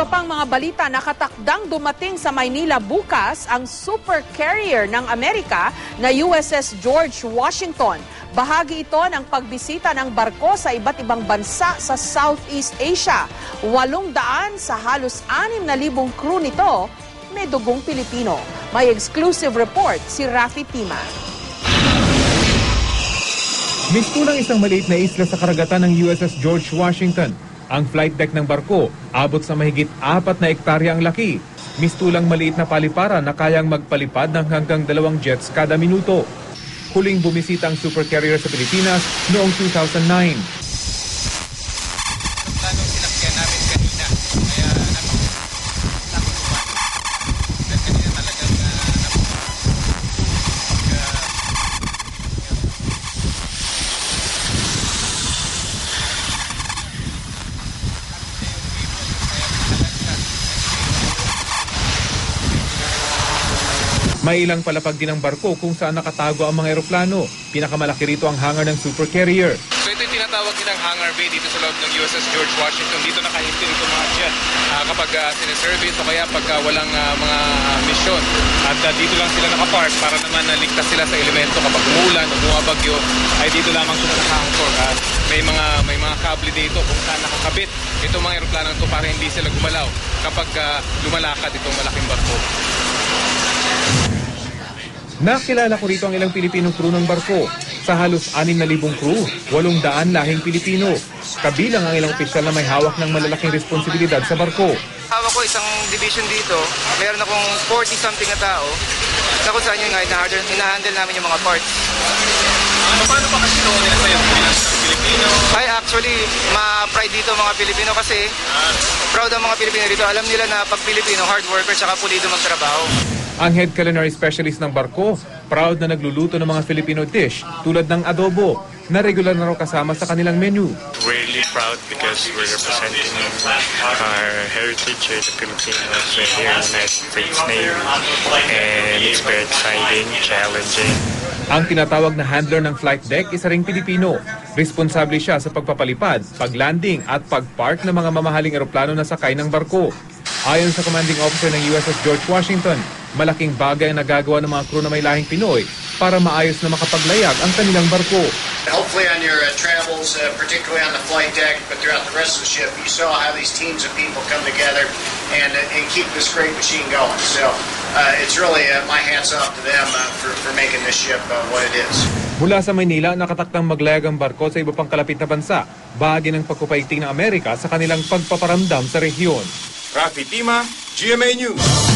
iba pang mga balita, nakatakdang dumating sa Maynila bukas ang super carrier ng Amerika na USS George Washington. Bahagi ito ng pagbisita ng barko sa iba't ibang bansa sa Southeast Asia. 800 sa halos 6,000 crew nito, may dugong Pilipino. May exclusive report si Rafi Tima. Mistulang isang maliit na isla sa karagatan ng USS George Washington. Ang flight deck ng barko, abot sa mahigit 4 na hektarya ang laki. Mistulang maliit na paliparan na kayang magpalipad ng hanggang 2 jets kada minuto. Huling bumisita ang super carrier sa Pilipinas noong 2009. May ilang palapag din ang barko kung saan nakatago ang mga eroplano. Pinakamalaki rito ang hangar ng super carrier. So ito yung tinatawag nilang hangar bay dito sa loob ng USS George Washington. Dito nakahinti rito mga jet kapag sineservice o kaya pag walang mga misyon. At dito lang sila nakapark para naman naligtas sila sa elemento kapag umulan o bumabagyo ay dito lamang sila naka-anchor. May mga kable dito kung saan nakakabit itong mga eroplano ito para hindi sila gumalaw kapag lumalakad itong malaking barko. Nakilala ko rito ang ilang Pilipinong crew ng barko. Sa halos 6,000 crew, 800 lahing Pilipino. Kabilang ang ilang opisyal na may hawak ng malalaking responsibilidad sa barko. Hawak ko isang division dito. Meron akong 40-something na tao. Na kung saan yung hinahandle namin yung mga parts. Paano pa kasi ito nila sa'yo bilang Pilipino? Ay, actually, ma-pride dito mga Pilipino kasi proud ang mga Pilipino dito. Alam nila na pag Pilipino, hard worker, saka pulido magtrabaho. Ang head culinary specialist ng barko, proud na nagluluto ng mga Filipino dish tulad ng adobo na regular na raw kasama sa kanilang menu. We're really proud because we're representing our heritage here, the Filipinos, here in the United States Navy, and it's very exciting, challenging. Ang tinatawag na handler ng flight deck isa ring Pilipino. Responsable siya sa pagpapalipad, paglanding at pagpark ng mga mamahaling eroplano na sakay ng barko. Ayon sa commanding officer ng USS George Washington, malaking bagay ang nagagawa ng mga crew na may lahing Pinoy para maayos na makapaglayag ang kanilang barko. Hopefully on your travels, particularly on the flight deck, but throughout the rest of the ship, you saw how these teams of people come together and keep this great machine going. So it's really my hats off to them for making this ship what it is. Mula sa Maynila, nakatakdang maglayag ang barko sa iba pang kalapit na bansa, bahagi ng pagpapaigting ng Amerika sa kanilang pagpaparamdam sa rehiyon. Rafi Tima, GMA News.